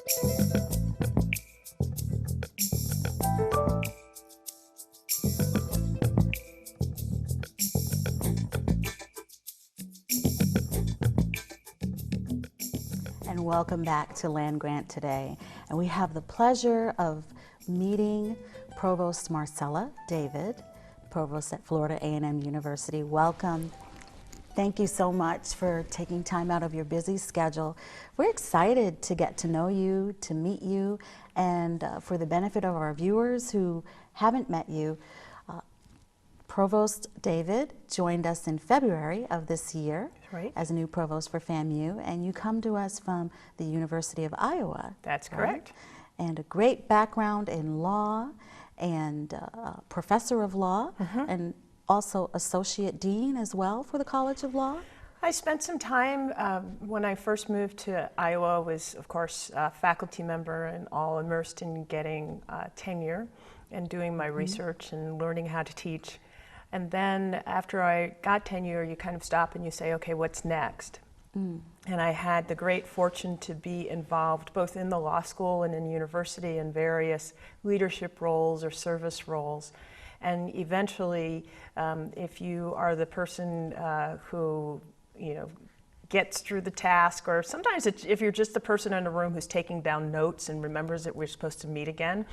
And welcome back to Land Grant Today. And we have the pleasure of meeting Provost Marcella David, Provost at Florida A&M University. Welcome. Thank you so much for taking time out of your busy schedule. We're excited to get to know you, to meet you, and for the benefit of our viewers who haven't met you, Provost David joined us in February of this year as a new provost for FAMU, and you come to us from the University of Iowa. That's correct. And a great background in law and professor of law, and also associate dean as well for the College of Law. I spent some time when I first moved to Iowa, was of course a faculty member and all immersed in getting tenure and doing my research and learning how to teach. And then after I got tenure, you kind of stop and you say, okay, what's next? And I had the great fortune to be involved both in the law school and in university in various leadership roles or service roles. And eventually, if you are the person who, gets through the task, or sometimes if you're just the person in the room who's taking down notes and remembers that we're supposed to meet again,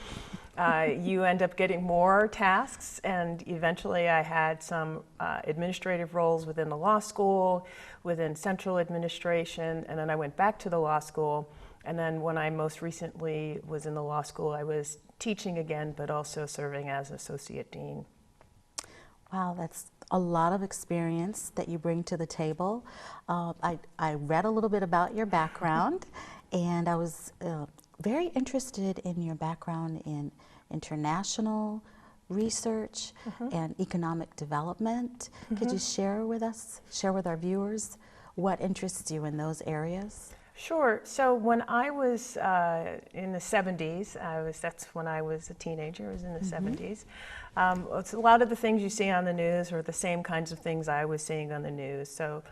you end up getting more tasks. And eventually I had some administrative roles within the law school, within central administration, and then I went back to the law school. And then when I most recently was in the law school, I was teaching again, but also serving as associate dean. Wow, that's a lot of experience that you bring to the table. I read a little bit about your background, and I was very interested in your background in international research and economic development. Could you share with us, share with our viewers, what interests you in those areas? Sure. So when I was in the 70s, that's when I was a teenager, I was in the 70s. It's a lot of the things you see on the news are the same kinds of things I was seeing on the news. So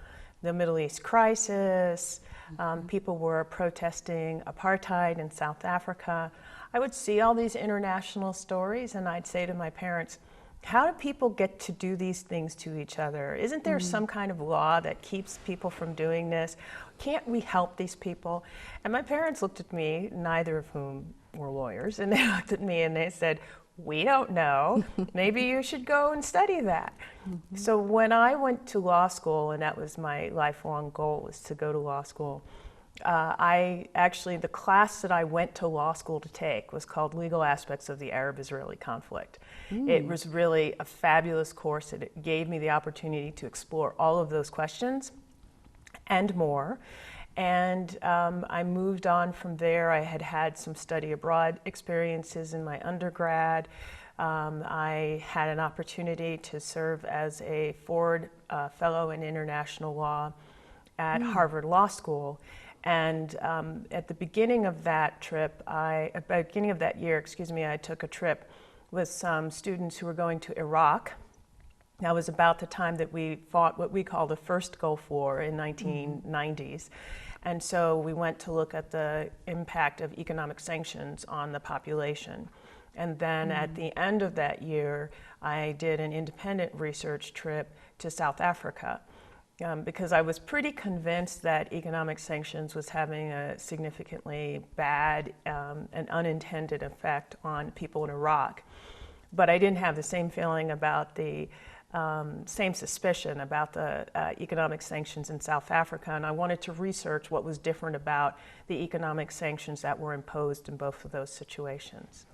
the Middle East crisis, people were protesting apartheid in South Africa. I would see all these international stories and I'd say to my parents, how do people get to do these things to each other? Isn't there some kind of law that keeps people from doing this? Can't we help these people? And my parents looked at me, neither of whom were lawyers, and they looked at me and they said, we don't know. Maybe you should go and study that. So when I went to law school, and that was my lifelong goal, was to go to law school, the class that I went to law school to take was called Legal Aspects of the Arab-Israeli Conflict. It was really a fabulous course. It gave me the opportunity to explore all of those questions and more. And I moved on from there. I had had some study abroad experiences in my undergrad. I had an opportunity to serve as a Ford Fellow in International Law at Harvard Law School. And at the beginning of that trip, beginning of that year, I took a trip with some students who were going to Iraq. That was about the time that we fought what we call the first Gulf War in 1990s. And so we went to look at the impact of economic sanctions on the population. And then at the end of that year, I did an independent research trip to South Africa. Because I was pretty convinced that economic sanctions was having a significantly bad and unintended effect on people in Iraq. But I didn't have the same feeling about the same suspicion about the economic sanctions in South Africa, and I wanted to research what was different about the economic sanctions that were imposed in both of those situations.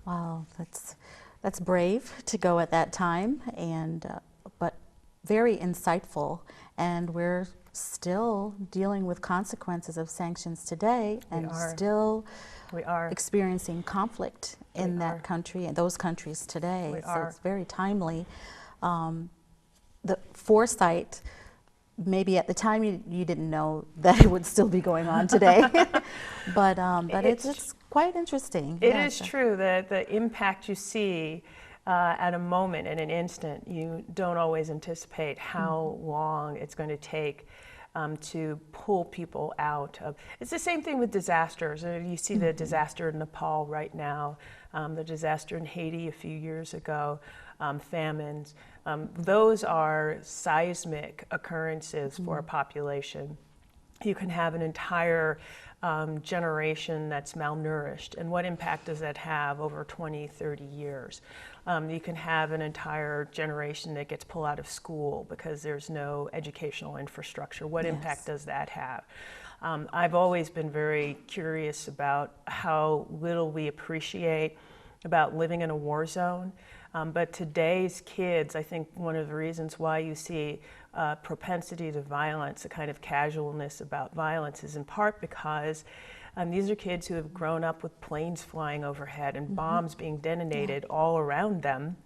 Wow, that's brave to go at that time, and but very insightful, and we're still dealing with consequences of sanctions today, and still experiencing conflict in that country and those countries today. So it's very timely. The foresight, maybe at the time you didn't know that it would still be going on today, but it's quite interesting. It is true that the impact you see at a moment, in an instant, you don't always anticipate how long it's going to take to pull people out of. It's the same thing with disasters. You see the disaster in Nepal right now, the disaster in Haiti a few years ago, famines. Those are seismic occurrences for a population. You can have an entire generation that's malnourished, and what impact does that have over 20, 30 years? You can have an entire generation that gets pulled out of school because there's no educational infrastructure. What impact does that have? I've always been very curious about how little we appreciate about living in a war zone. But today's kids, I think one of the reasons why you see propensity to violence, a kind of casualness about violence, is in part because these are kids who have grown up with planes flying overhead and bombs being detonated all around them.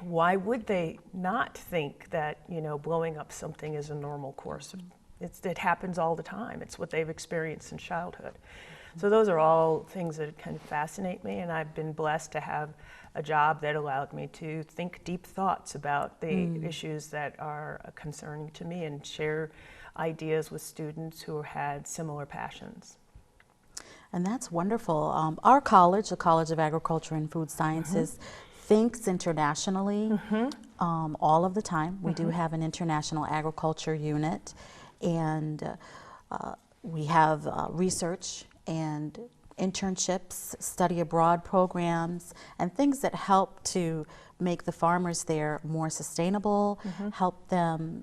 Why would they not think that, you know, blowing up something is a normal course? It happens all the time. It's what they've experienced in childhood. So those are all things that kind of fascinate me, and I've been blessed to have a job that allowed me to think deep thoughts about the issues that are concerning to me and share ideas with students who had similar passions. And that's wonderful. Our college, the College of Agriculture and Food Sciences, thinks internationally all of the time. We do have an international agriculture unit, and we have research and internships, study abroad programs, and things that help to make the farmers there more sustainable, help them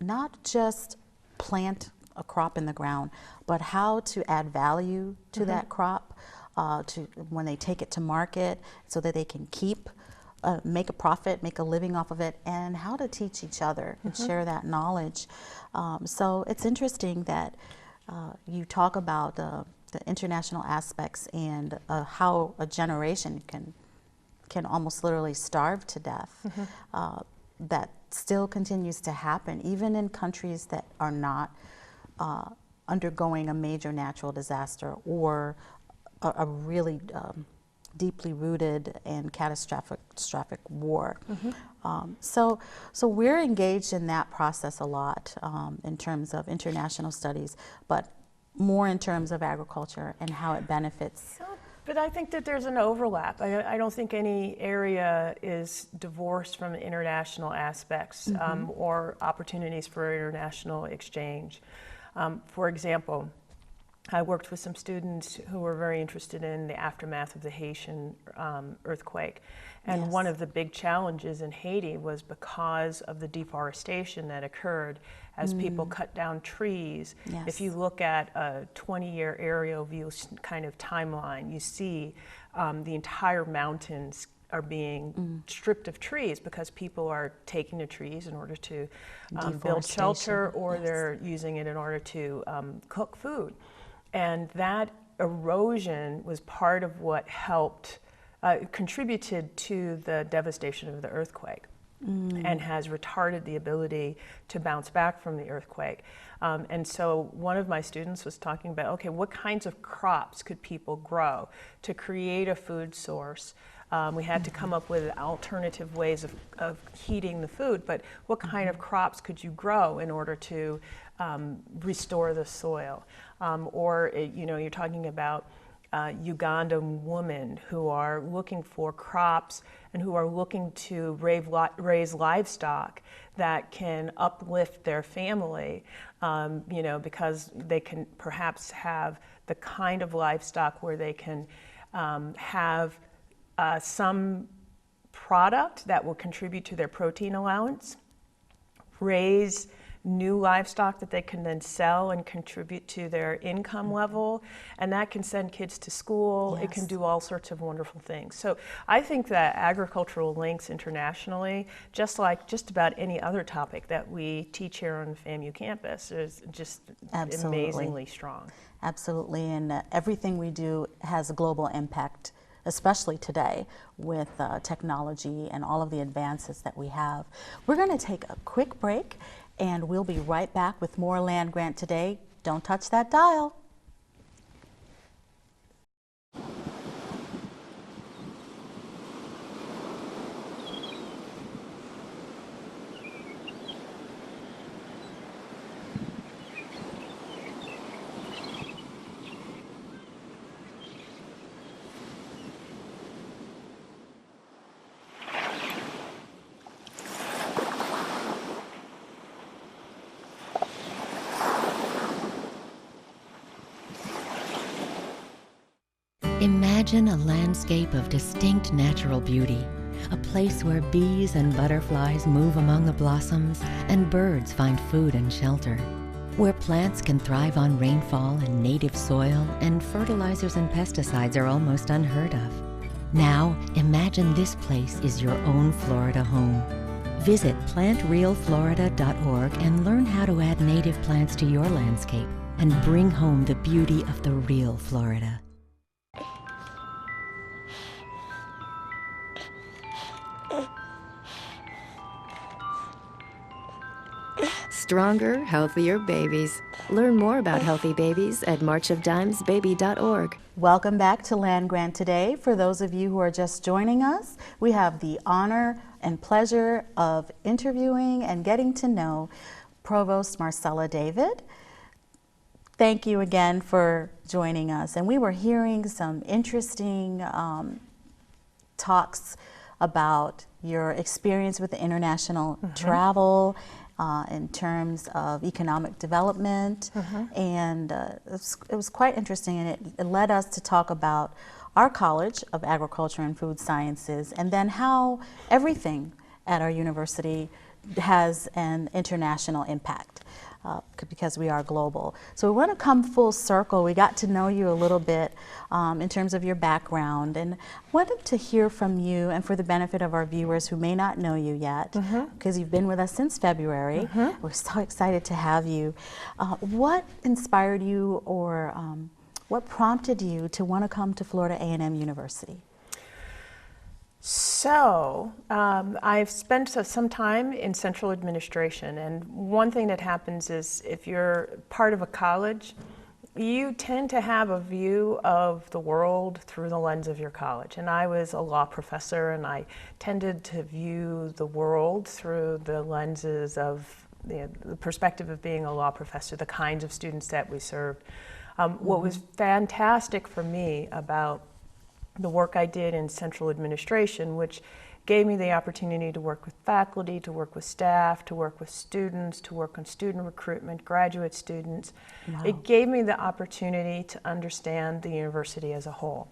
not just plant a crop in the ground, but how to add value to that crop to when they take it to market so that they can keep, make a profit, make a living off of it, and how to teach each other and share that knowledge. So it's interesting that you talk about the international aspects and how a generation can almost literally starve to death. That still continues to happen, even in countries that are not undergoing a major natural disaster or a really deeply rooted and catastrophic war. So we're engaged in that process a lot in terms of international studies, but more in terms of agriculture and how it benefits. But I think that there's an overlap. I don't think any area is divorced from international aspects or opportunities for international exchange. For example, I worked with some students who were very interested in the aftermath of the Haitian earthquake. And one of the big challenges in Haiti was because of the deforestation that occurred as people cut down trees. If you look at a 20-year aerial view kind of timeline, you see the entire mountains are being stripped of trees because people are taking the trees in order to build shelter, or they're using it in order to cook food. And that erosion was part of what helped, contributed to the devastation of the earthquake and has retarded the ability to bounce back from the earthquake. And so one of my students was talking about, okay, what kinds of crops could people grow to create a food source? We had to come up with alternative ways of heating the food, but what kind of crops could you grow in order to restore the soil? Or, you know, you're talking about Ugandan women who are looking for crops and who are looking to raise livestock that can uplift their family, you know, because they can perhaps have the kind of livestock where they can have some product that will contribute to their protein allowance, raise new livestock that they can then sell and contribute to their income level, and that can send kids to school. It can do all sorts of wonderful things. So I think that agricultural links internationally, just like just about any other topic that we teach here on the FAMU campus, is just amazingly strong. Absolutely, and everything we do has a global impact, especially today with technology and all of the advances that we have. We're going to take a quick break, and we'll be right back with more Land Grant Today. Don't touch that dial. Imagine a landscape of distinct natural beauty, a place where bees and butterflies move among the blossoms and birds find food and shelter, where plants can thrive on rainfall and native soil and fertilizers and pesticides are almost unheard of. Now, imagine this place is your own Florida home. Visit plantrealflorida.org and learn how to add native plants to your landscape and bring home the beauty of the real Florida. Stronger, healthier babies. Learn more about healthy babies at marchofdimesbaby.org. Welcome back to Land Grant Today. For those of you who are just joining us, we have the honor and pleasure of interviewing and getting to know Provost Marcella David. Thank you again for joining us. And we were hearing some interesting talks about your experience with the international travel in terms of economic development, and it was quite interesting, and it led us to talk about our College of Agriculture and Food Sciences, and then how everything at our university has an international impact. Because we are global. So we want to come full circle. We got to know you a little bit in terms of your background, and wanted to hear from you, and for the benefit of our viewers who may not know you yet, because you've been with us since February. We're so excited to have you. What inspired you, or what prompted you to want to come to Florida A&M University? So, I've spent some time in central administration, and one thing that happens is if you're part of a college, you tend to have a view of the world through the lens of your college. And I was a law professor, and I tended to view the world through the lenses of the perspective of being a law professor, the kinds of students that we served. What was fantastic for me about the work I did in central administration, which gave me the opportunity to work with faculty, to work with staff, to work with students, to work on student recruitment, graduate students. Wow. It gave me the opportunity to understand the university as a whole.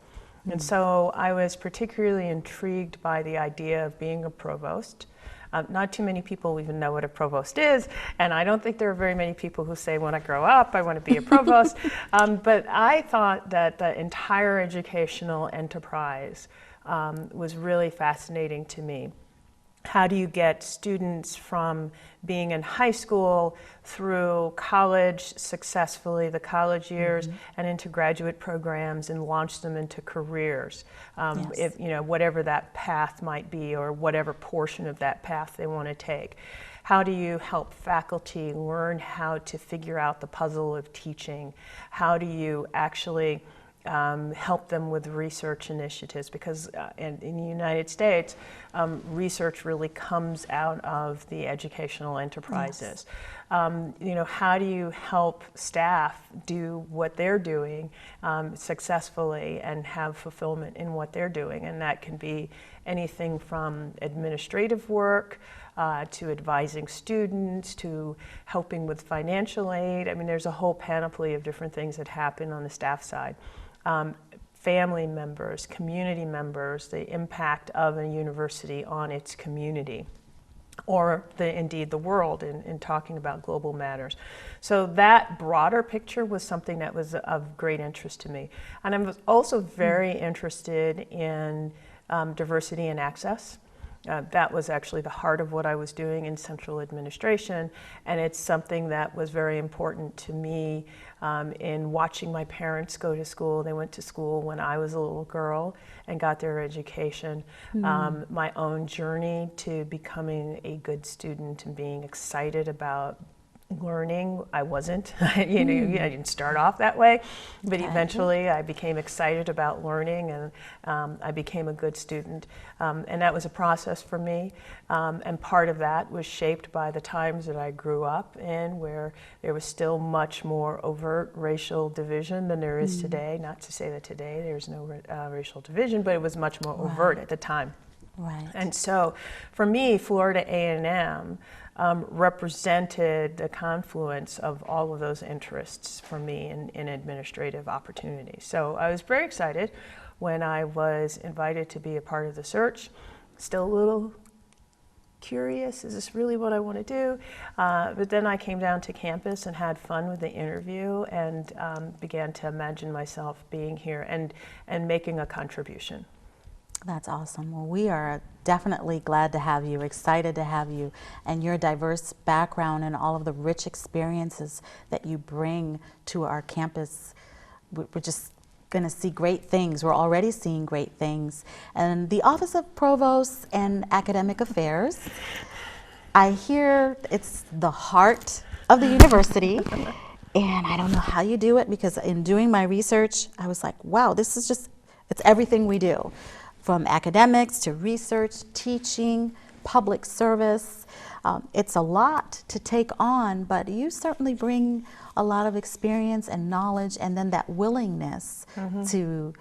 And so I was particularly intrigued by the idea of being a provost. Not too many people even know what a provost is, and I don't think there are very many people who say, when I grow up, I want to be a provost. But I thought that the entire educational enterprise was really fascinating to me. How do you get students from being in high school through college successfully, the college years, and into graduate programs, and launch them into careers, if, you know, whatever that path might be, or whatever portion of that path they want to take. How do you help faculty learn how to figure out the puzzle of teaching? How do you actually help them with research initiatives? Because in the United States, research really comes out of the educational enterprises. You know, how do you help staff do what they're doing successfully and have fulfillment in what they're doing? And that can be anything from administrative work to advising students, to helping with financial aid. I mean, there's a whole panoply of different things that happen on the staff side. Family members, community members, the impact of a university on its community, or indeed the world in talking about global matters. So that broader picture was something that was of great interest to me. And I was also very interested in diversity and access. That was actually the heart of what I was doing in central administration, and it's something that was very important to me in watching my parents go to school. They went to school when I was a little girl and got their education. My own journey to becoming a good student and being excited about learning. I wasn't, you know, I didn't start off that way, but eventually I became excited about learning, and I became a good student. And that was a process for me. And part of that was shaped by the times that I grew up in, where there was still much more overt racial division than there is today. Not to say that today there's no racial division, but it was much more overt at the time. Right. And so for me, Florida A&M represented the confluence of all of those interests for me in administrative opportunities. So I was very excited when I was invited to be a part of the search. Still a little curious, is this really what I want to do? But then I came down to campus and had fun with the interview and began to imagine myself being here and making a contribution. That's awesome. Well, we are definitely glad to have you, excited to have you, and your diverse background and all of the rich experiences that you bring to our campus. We're just going to see great things. We're already seeing great things. And the Office of Provost and Academic Affairs, I hear it's the heart of the university. And I don't know how you do it, because in doing my research, I was like, wow, this is just, it's everything we do. From academics to research, teaching, public service. It's a lot to take on, but you certainly bring a lot of experience and knowledge, and then that willingness to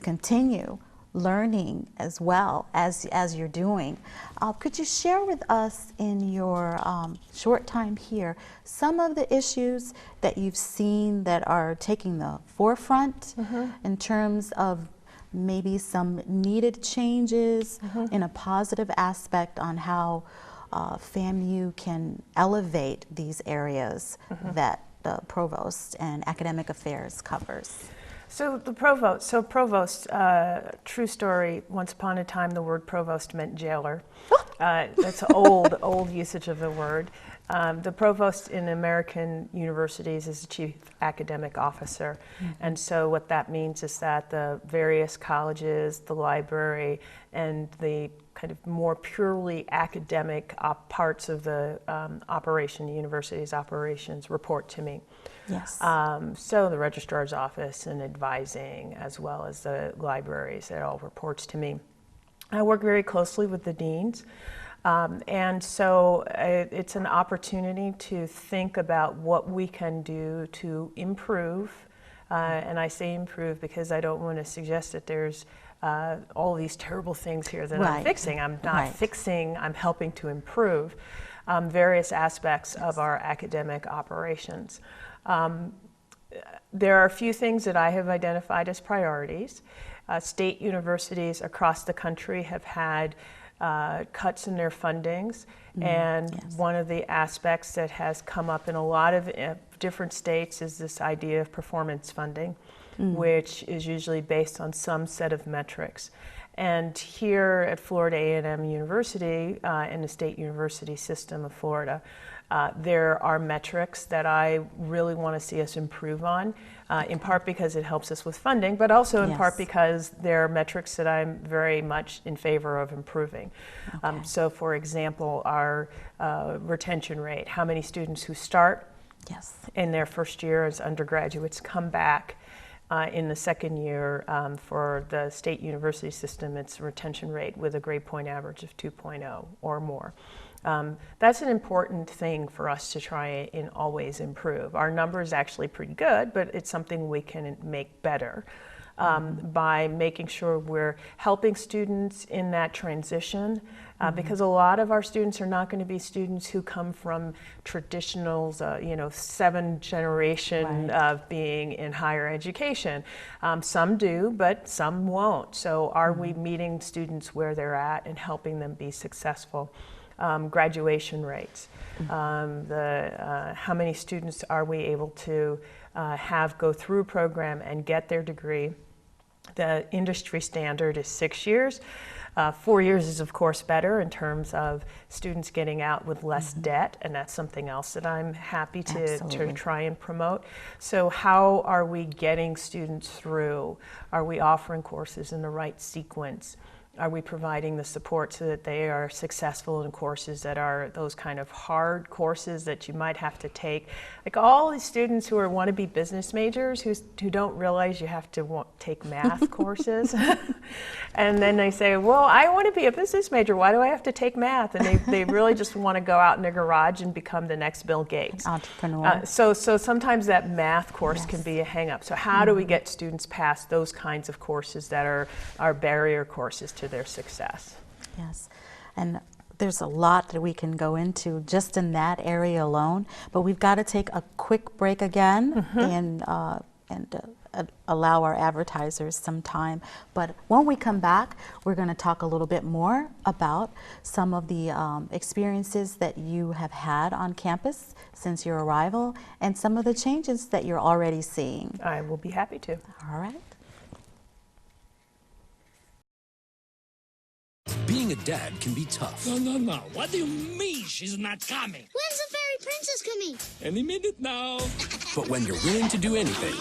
continue learning as well as you're doing. Could you share with us in your short time here some of the issues that you've seen that are taking the forefront in terms of maybe some needed changes in a positive aspect on how FAMU can elevate these areas that the Provost and Academic Affairs covers? So Provost, true story, once upon a time the word provost meant jailer. That's old usage of the word. The provost in American universities is the chief academic officer. And so what that means is that the various colleges, the library, and the kind of more purely academic parts of the operation, the university's operations, report to me. Yes. So the registrar's office and advising, as well as the libraries, it all reports to me. I work very closely with the deans. And so it's an opportunity to think about what we can do to improve. And I say improve because I don't want to suggest that there's all these terrible things here that I'm fixing. I'm not fixing, I'm helping to improve various aspects of our academic operations. There are a few things that I have identified as priorities. State universities across the country have had cuts in their fundings, and one of the aspects that has come up in a lot of different states is this idea of performance funding, which is usually based on some set of metrics. And here at Florida A&M University, in the state university system of Florida, there are metrics that I really want to see us improve on, in part because it helps us with funding, but also in part because there are metrics that I'm very much in favor of improving. So for example, our retention rate, how many students who start in their first year as undergraduates come back in the second year. For the state university system, it's a retention rate with a grade point average of 2.0 or more. That's an important thing for us to try and always improve. Our number is actually pretty good, but it's something we can make better by making sure we're helping students in that transition, because a lot of our students are not going to be students who come from traditionals, 7th generation of being in higher education. Some do, but some won't. So are we meeting students where they're at and helping them be successful? Graduation rates, how many students are we able to have go through a program and get their degree. The industry standard is 6 years. 4 years is of course better in terms of students getting out with less debt, and that's something else that I'm happy to try and promote. So how are we getting students through? Are we offering courses in the right sequence? Are we providing the support so that they are successful in courses that are those kind of hard courses that you might have to take? Like all these students who want to be business majors who don't realize you have to take math courses. And then they say, well, I want to be a business major. Why do I have to take math? And they really just want to go out in their garage and become the next Bill Gates. Entrepreneur. So sometimes that math course can be a hang up. So how do we get students past those kinds of courses that are barrier courses to to their success. Yes, and there's a lot that we can go into just in that area alone, but we've got to take a quick break again and allow our advertisers some time. But when we come back, we're going to talk a little bit more about some of the experiences that you have had on campus since your arrival and some of the changes that you're already seeing. I will be happy to. All right. Being a dad can be tough. No. What do you mean she's not coming? When's the fairy princess coming? Any minute now. But when you're willing to do anything,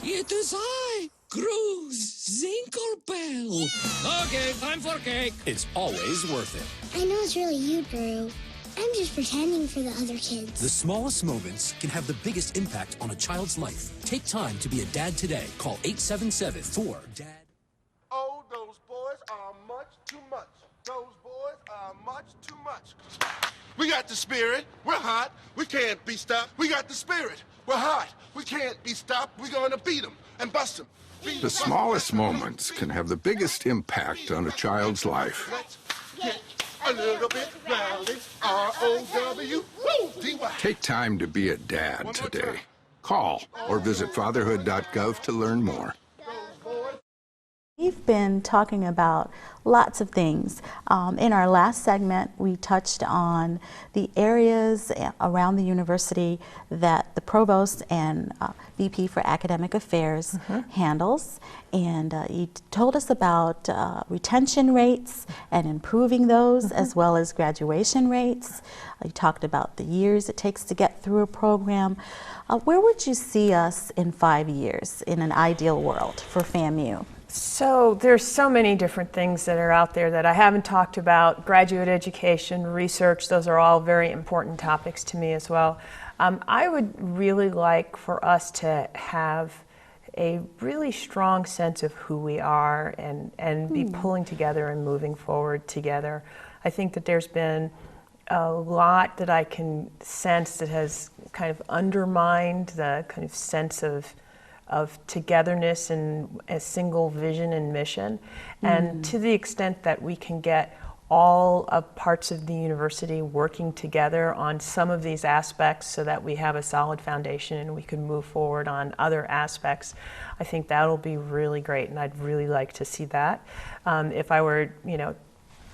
It is I, Cruz Zinklebell. Okay, time for cake. it's always worth it. I know it's really you, Drew. I'm just pretending for the other kids. The smallest moments can have the biggest impact on a child's life. Take time to be a dad today. Call 877-4-DAD. Oh, those boys are much too much. Those boys are much too much. We got the spirit. We're hot. We can't be stopped. We got the spirit. We're hot. We can't be stopped. We're going to beat them and bust them. The smallest moments can have the biggest impact on a child's life. Let's get a little bit rowdy. R-O-W-D-Y. Take time to be a dad today. Call or visit fatherhood.gov to learn more. We've been talking about lots of things. In our last segment, we touched on the areas around the university that the Provost and VP for Academic Affairs handles. And he told us about retention rates and improving those, as well as graduation rates. He talked about the years it takes to get through a program. Where would you see us in 5 years in an ideal world for FAMU? So there's so many different things that are out there that I haven't talked about. Graduate education, research, those are all very important topics to me as well. I would really like for us to have a really strong sense of who we are and be pulling together and moving forward together. I think that there's been a lot that I can sense that has kind of undermined the kind of sense of togetherness and a single vision and mission. And to the extent that we can get all of parts of the university working together on some of these aspects so that we have a solid foundation and we can move forward on other aspects, I think that'll be really great, and I'd really like to see that. If I were,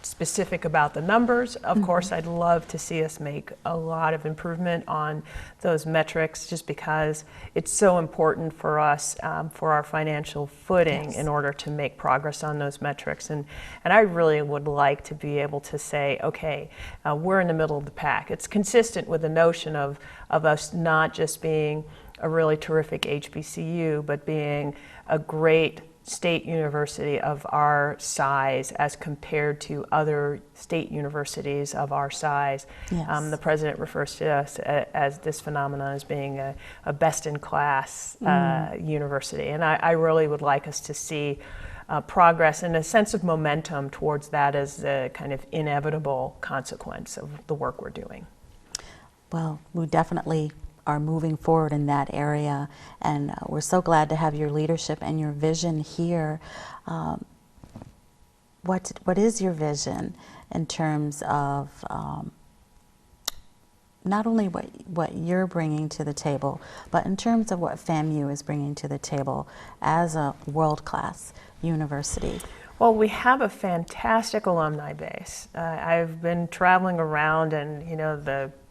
specific about the numbers, of course, I'd love to see us make a lot of improvement on those metrics, just because it's so important for us for our financial footing in order to make progress on those metrics. And I really would like to be able to say, okay, we're in the middle of the pack. It's consistent with the notion of us not just being a really terrific HBCU, but being a great state university of our size as compared to other state universities of our size. Yes. The president refers to us as this phenomenon as being a best-in-class university, and I really would like us to see progress and a sense of momentum towards that as a kind of inevitable consequence of the work we're doing. Well, we definitely are moving forward in that area, and we're so glad to have your leadership and your vision here. What is your vision in terms of not only what you're bringing to the table, but in terms of what FAMU is bringing to the table as a world-class university? Well, we have a fantastic alumni base. I've been traveling around, and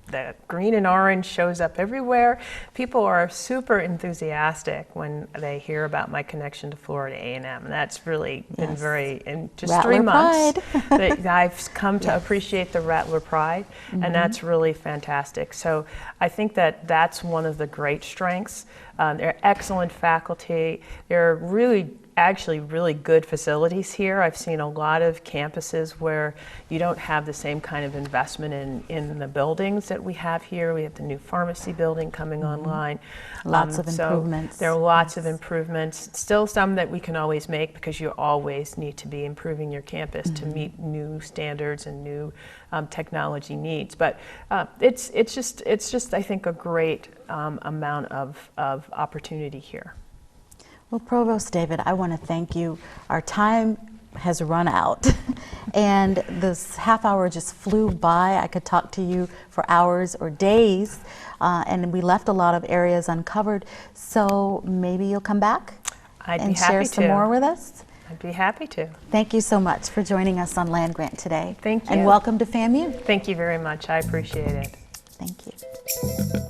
the green and orange shows up everywhere. People are super enthusiastic when they hear about my connection to Florida A&M. And that's really been very, in just Rattler 3 months, pride. that I've come to appreciate the Rattler pride, and that's really fantastic. So I think that that's one of the great strengths. They're excellent faculty. They're actually really good facilities here. I've seen a lot of campuses where you don't have the same kind of investment in the buildings that we have here. We have the new pharmacy building coming online. Lots of improvements. There are lots of improvements. Still some that we can always make, because you always need to be improving your campus to meet new standards and new technology needs. But it's just I think a great amount of opportunity here. Well, Provost David, I want to thank you. Our time has run out. And this half hour just flew by. I could talk to you for hours or days, and we left a lot of areas uncovered. So maybe you'll come back and share some more with us? I'd be happy to. Thank you so much for joining us on Land Grant today. Thank you. And welcome to FAMU. Thank you very much. I appreciate it. Thank you.